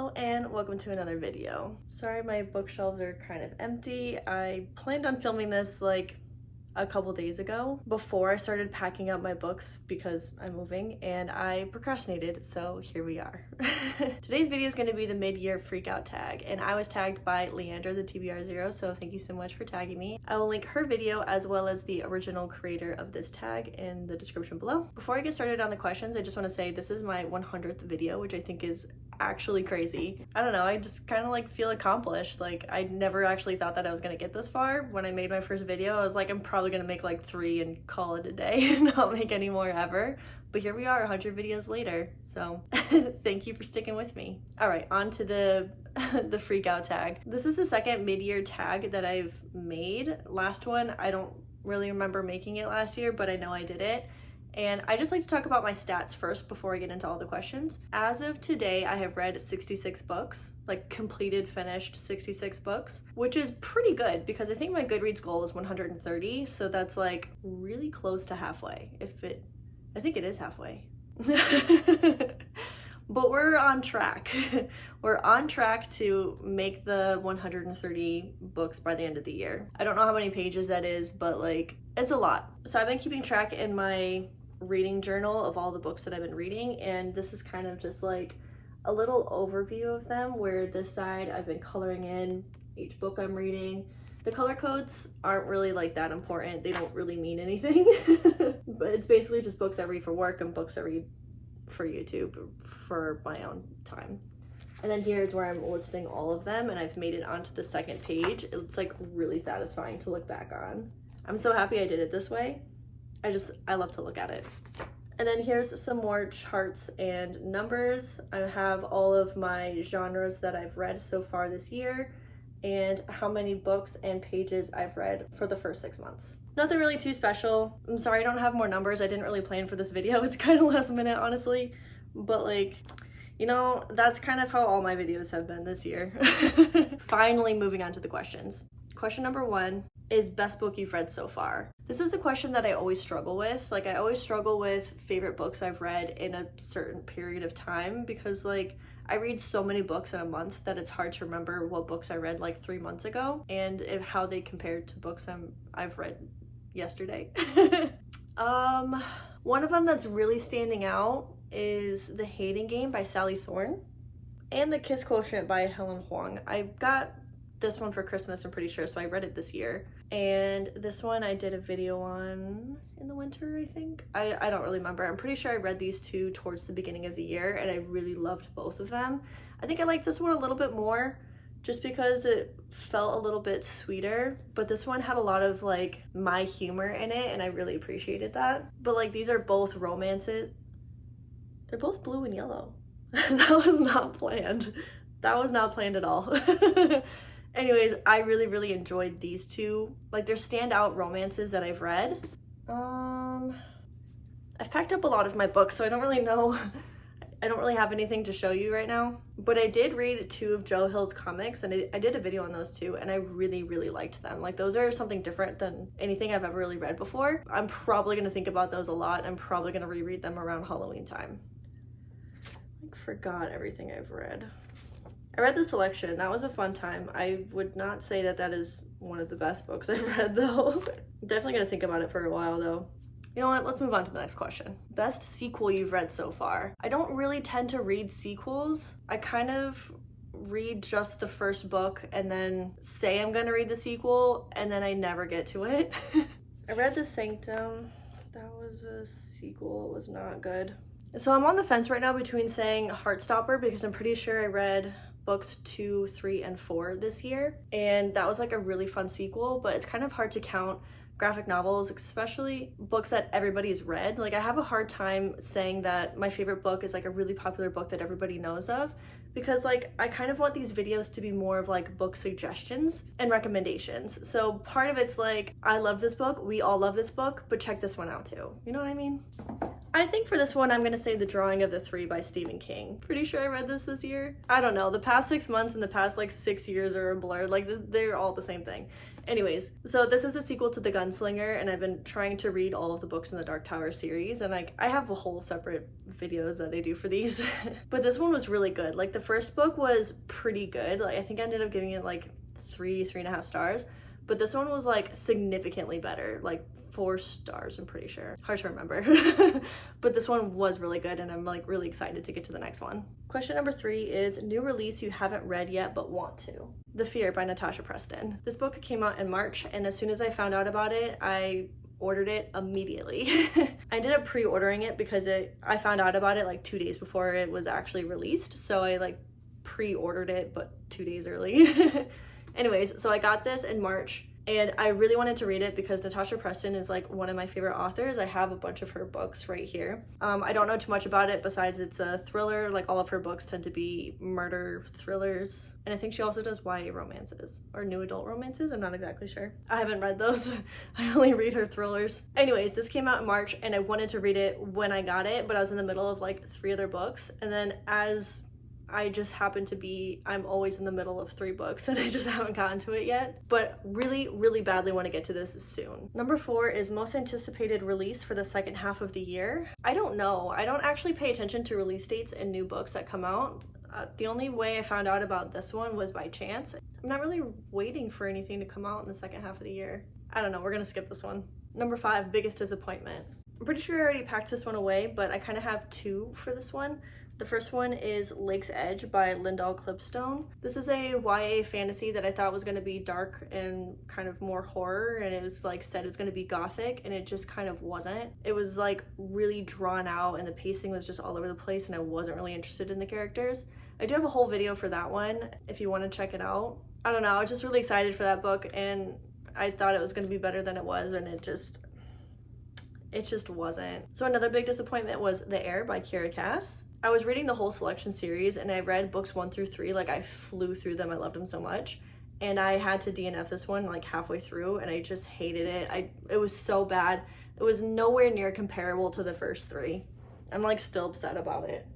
Hello and welcome to another video. Sorry my bookshelves are kind of empty. I planned on filming this like a couple days ago before I started packing up my books because I'm moving and I procrastinated, so here we are. Today's video is going to be the mid-year freakout tag, and I was tagged by Leander the TBR0, so thank you so much for tagging me. I will link her video as well as the original creator of this tag in the description below. Before I get started on the questions, I just want to say this is my 100th video, which I think is actually crazy. I don't know, I just kind of like feel accomplished. Like I never actually thought that I was gonna get this far. When I made my first video, I was like, I'm probably gonna make like 3 and call it a day and not make any more ever. But here we are 100 videos later, so thank you for sticking with me. All right, on to the freakout tag. This is the second mid-year tag that I've made. Last one, I don't really remember making it last year, but I know I did it. And I just like to talk about my stats first before I get into all the questions. As of today, I have read 66 books, like completed, finished 66 books, which is pretty good because I think my Goodreads goal is 130. So that's like really close to halfway. I think it is halfway. But we're on track. We're on track to make the 130 books by the end of the year. I don't know how many pages that is, but like it's a lot. So I've been keeping track in my reading journal of all the books that I've been reading, and this is kind of just like a little overview of them, where this side I've been coloring in each book I'm reading. The color codes aren't really like that important. They don't really mean anything. But it's basically just books I read for work and books I read for YouTube for my own time. And then here's where I'm listing all of them, and I've made it onto the second page. It's like really satisfying to look back on. I'm so happy I did it this way. I love to look at it. And then here's some more charts and numbers. I have all of my genres that I've read so far this year and how many books and pages I've read for the first 6 months. Nothing really too special. I'm sorry I don't have more numbers. I didn't really plan for this video. It's kind of last minute, honestly. But like, you know, that's kind of how all my videos have been this year. Finally moving on to the questions. Question number 1 is best book you've read so far. This is a question that I always struggle with. Like I always struggle with favorite books I've read in a certain period of time because like I read so many books in a month that it's hard to remember what books I read like 3 months ago and how they compared to books I've read yesterday. One of them that's really standing out is The Hating Game by Sally Thorne and The Kiss Quotient by Helen Huang. I got this one for Christmas, I'm pretty sure, so I read it this year. And this one I did a video on in the winter, I think. I don't really remember. I'm pretty sure I read these two towards the beginning of the year and I really loved both of them. I think I like this one a little bit more just because it felt a little bit sweeter, but this one had a lot of like my humor in it and I really appreciated that. But like these are both romances. They're both blue and yellow. That was not planned. That was not planned at all. Anyways, I really enjoyed these two. Like they're standout romances that I've read. I've packed up a lot of my books, so I don't really know. I don't really have anything to show you right now. But I did read 2 of Joe Hill's comics, and I did a video on those too, and I really liked them. Like those are something different than anything I've ever really read before. I'm probably gonna think about those a lot. I'm probably gonna reread them around Halloween time. I forgot everything I've read. I read The Selection. That was a fun time. I would not say that that is one of the best books I've read though. Definitely gonna think about it for a while though. You know what? Let's move on to the next question. Best sequel you've read so far. I don't really tend to read sequels. I kind of read just the first book and then say I'm gonna read the sequel and then I never get to it. I read The Sanctum. That was a sequel. It was not good. So I'm on the fence right now between saying Heartstopper because I'm pretty sure I read books 2, 3, and 4 this year, and that was like a really fun sequel, but it's kind of hard to count graphic novels, especially books that everybody's read. Like I have a hard time saying that my favorite book is like a really popular book that everybody knows of, because like I kind of want these videos to be more of like book suggestions and recommendations. So part of it's like, I love this book, we all love this book, but check this one out too. You know what I mean? I think for this one, I'm gonna say The Drawing of the Three by Stephen King. Pretty sure I read this year. I don't know, the past 6 months and the past like 6 years are a blur. Like they're all the same thing. Anyways, so this is a sequel to The Gunslinger, and I've been trying to read all of the books in the Dark Tower series, and like I have a whole separate videos that I do for these. But this one was really good. Like the first book was pretty good. Like I think I ended up giving it like 3.5 stars, but this one was like significantly better, like 4 stars, I'm pretty sure. Hard to remember. But this one was really good, and I'm like really excited to get to the next one. Question number 3 is new release you haven't read yet but want to. The Fear by Natasha Preston. This book came out in March, and as soon as I found out about it, I ordered it immediately. I ended up pre-ordering it because I found out about it like 2 days before it was actually released, so I like pre-ordered it but 2 days early. Anyways, so I got this in March, and I really wanted to read it because Natasha Preston is like one of my favorite authors. I have a bunch of her books right here. I don't know too much about it besides it's a thriller. Like all of her books tend to be murder thrillers. And I think she also does YA romances or new adult romances. I'm not exactly sure. I haven't read those. I only read her thrillers. Anyways, this came out in March, and I wanted to read it when I got it, but I was in the middle of like 3 other books. And then as I just happen to be, I'm always in the middle of 3 books, and I just haven't gotten to it yet, but really badly want to get to this soon. Number 4 is most anticipated release for the second half of the year. I don't know. I don't actually pay attention to release dates and new books that come out. The only way I found out about this one was by chance. I'm not really waiting for anything to come out in the second half of the year. I don't know. We're gonna skip this one. Number 5, biggest disappointment. I'm pretty sure I already packed this one away, but I kind of have 2 for this one. The first one is Lake's Edge by Lyndall Clipstone. This is a YA fantasy that I thought was going to be dark and kind of more horror, and it was like said it was going to be gothic, and it just kind of wasn't. It was like really drawn out, and the pacing was just all over the place, and I wasn't really interested in the characters. I do have a whole video for that one if you want to check it out. I don't know, I was just really excited for that book, and I thought it was going to be better than it was, and it just wasn't. So another big disappointment was The Heir by Kiera Cass. I was reading the whole selection series, and I read books 1 through 3. Like I flew through them. I loved them so much. And I had to DNF this one like halfway through, and I just hated it. It was so bad. It was nowhere near comparable to the first 3. I'm like still upset about it.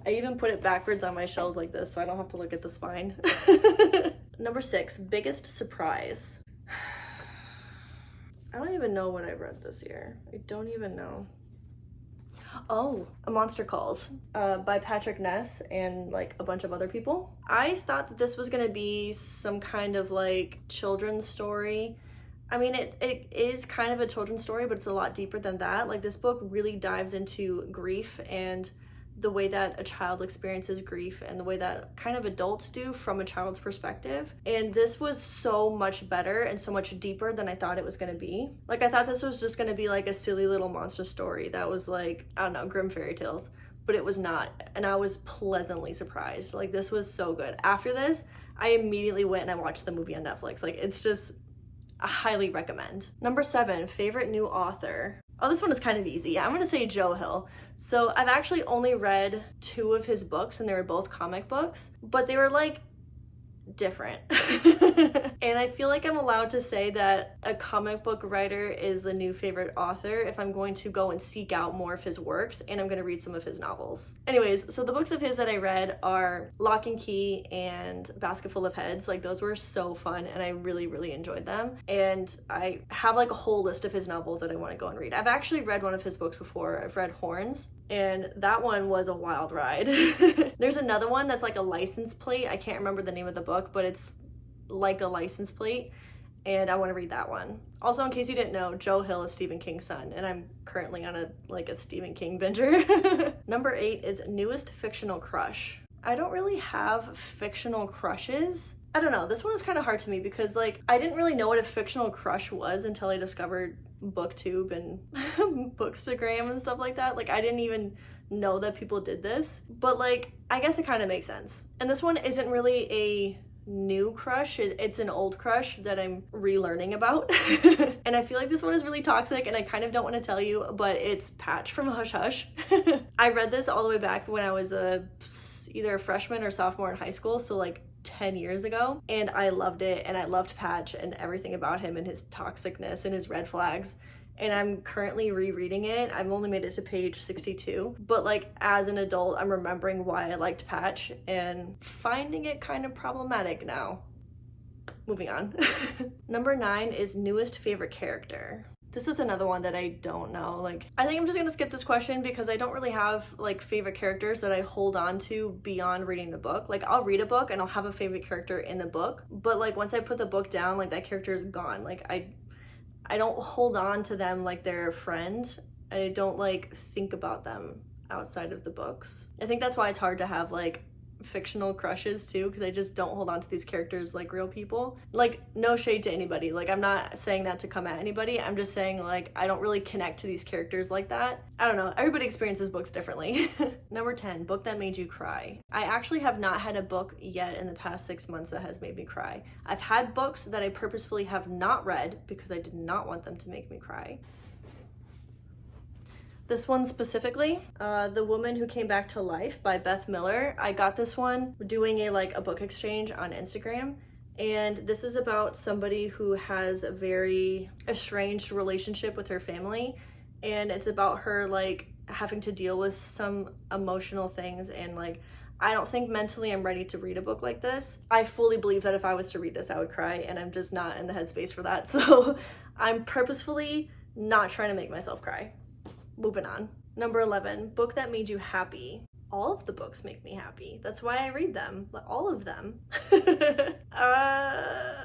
I even put it backwards on my shelves like this so I don't have to look at the spine. Number 6, biggest surprise. I don't even know what I read this year. I don't even know. Oh, A Monster Calls by Patrick Ness and like a bunch of other people. I thought that this was gonna be some kind of like children's story. I mean, it is kind of a children's story, but it's a lot deeper than that. Like this book really dives into grief and the way that a child experiences grief and the way that kind of adults do from a child's perspective. And this was so much better and so much deeper than I thought it was gonna be. Like I thought this was just gonna be like a silly little monster story that was like, I don't know, Grimm fairy tales, but it was not. And I was pleasantly surprised. Like this was so good. After this, I immediately went and I watched the movie on Netflix. Like it's just, I highly recommend. Number 7, favorite new author. Oh, this one is kind of easy. I'm gonna say Joe Hill. So I've actually only read 2 of his books, and they were both comic books, but they were like different. And I feel like I'm allowed to say that a comic book writer is a new favorite author if I'm going to go and seek out more of his works, and I'm going to read some of his novels. Anyways, so the books of his that I read are Lock and Key and Basket Full of Heads. Like those were so fun, and I really enjoyed them. And I have like a whole list of his novels that I want to go and read. I've actually read one of his books before. I've read Horns, and that one was a wild ride. There's another one that's like a license plate. I can't remember the name of the book, but it's like a license plate, and I want to read that one. Also, in case you didn't know, Joe Hill is Stephen King's son, and I'm currently on a Stephen King binger. Number 8 is newest fictional crush. I don't really have fictional crushes. I don't know, this one is kind of hard to me because like I didn't really know what a fictional crush was until I discovered BookTube and Bookstagram and stuff like that. Like I didn't even know that people did this, but like I guess it kind of makes sense. And this one isn't really a new crush, it's an old crush that I'm relearning about. And I feel like this one is really toxic, and I kind of don't want to tell you, but it's Patch from Hush Hush. I read this all the way back when I was either a freshman or sophomore in high school, so like 10 years ago, and I loved it, and I loved Patch and everything about him and his toxicness and his red flags. and I'm currently rereading it. I've only made it to page 62, but like as an adult, I'm remembering why I liked Patch and finding it kind of problematic now. Moving on. Number 9 is newest favorite character. This is another one that I don't know. Like, I think I'm just gonna skip this question because I don't really have like favorite characters that I hold on to beyond reading the book. Like, I'll read a book and I'll have a favorite character in the book, but like once I put the book down, like that character is gone. Like I don't hold on to them like they're a friend. I don't like think about them outside of the books. I think that's why it's hard to have like fictional crushes too, because I just don't hold on to these characters like real people. Like, no shade to anybody, like I'm not saying that to come at anybody, I'm just saying like I don't really connect to these characters like that. I don't know, everybody experiences books differently. Number 10, book that made you cry. I actually have not had a book yet in the past 6 months that has made me cry. I've had books that I purposefully have not read because I did not want them to make me cry. This one specifically, The Woman Who Came Back to Life by Beth Miller. I got this one doing a book exchange on Instagram, and this is about somebody who has a very estranged relationship with her family, and it's about her like having to deal with some emotional things, and like I don't think mentally I'm ready to read a book like this. I fully believe that if I was to read this I would cry, and I'm just not in the headspace for that, so I'm purposefully not trying to make myself cry. Moving on. Number 11, book that made you happy. All of the books make me happy. That's why I read them. All of them. I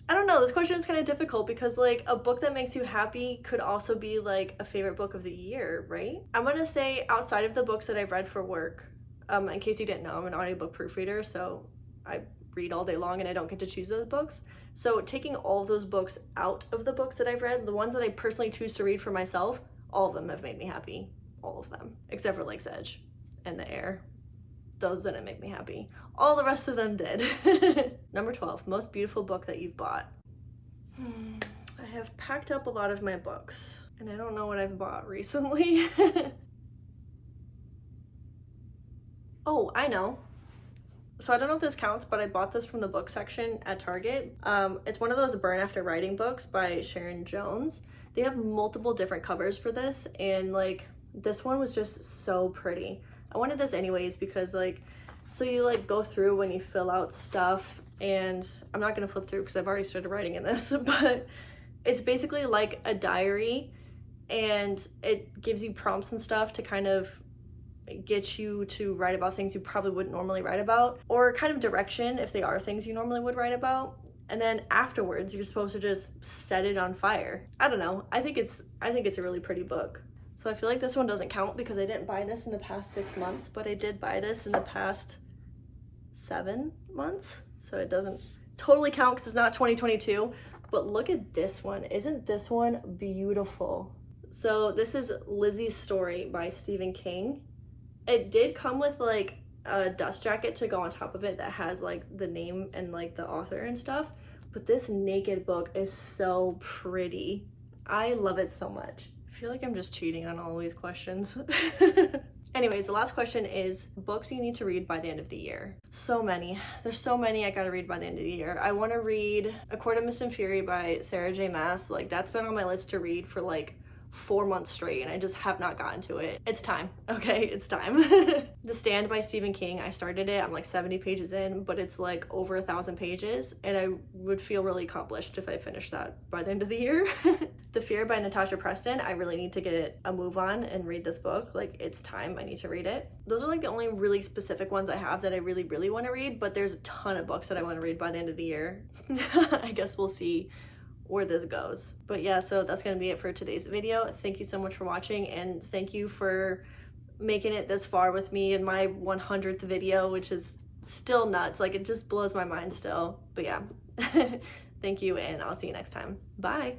don't know. This question is kind of difficult because like a book that makes you happy could also be like a favorite book of the year, right? I'm gonna say outside of the books that I've read for work, in case you didn't know, I'm an audiobook proofreader, so I read all day long and I don't get to choose those books. So taking all of those books out of the books that I've read, the ones that I personally choose to read for myself, all of them have made me happy. All of them. Except for Lake's Edge and The Air. Those didn't make me happy. All the rest of them did. Number 12, most beautiful book that you've bought. I have packed up a lot of my books, and I don't know what I've bought recently. Oh, I know. So I don't know if this counts, but I bought this from the book section at Target. It's one of those Burn After Writing books by Sharon Jones. They have multiple different covers for this, and like this one was just so pretty. I wanted this anyways because like, so you like go through when you fill out stuff, and I'm not gonna flip through because I've already started writing in this, but it's basically like a diary, and it gives you prompts and stuff to kind of get you to write about things you probably wouldn't normally write about, or kind of direction if they are things you normally would write about. And then afterwards you're supposed to just set it on fire. I don't know, I think it's a really pretty book. So I feel like this one doesn't count because I didn't buy this in the past 6 months, but I did buy this in the past 7 months, so it doesn't totally count because it's not 2022. But look at this one. Isn't this one beautiful? So this is Lizzie's Story by Stephen King. It did come with like a dust jacket to go on top of it that has like the name and like the author and stuff, but this naked book is so pretty. I love it so much. I feel like I'm just cheating on all these questions. Anyways, the last question is books you need to read by the end of the year. So many. There's so many I gotta read by the end of the year. I want to read A Court of Mist and Fury by Sarah J Maas. Like that's been on my list to read for like 4 months straight, and I just have not gotten to it. It's time, okay? It's time. The Stand by Stephen King, I started it, I'm like 70 pages in, but it's like over 1,000 pages, and I would feel really accomplished if I finished that by the end of the year. The Fear by Natasha Preston, I really need to get a move on and read this book. Like, it's time, I need to read it. Those are like the only really specific ones I have that I really want to read, but there's a ton of books that I want to read by the end of the year. I guess we'll see where this goes. But yeah, so that's gonna be it for today's video. Thank you so much for watching, and thank you for making it this far with me in my 100th video, which is still nuts. Like, it just blows my mind still. But yeah, thank you, and I'll see you next time. Bye.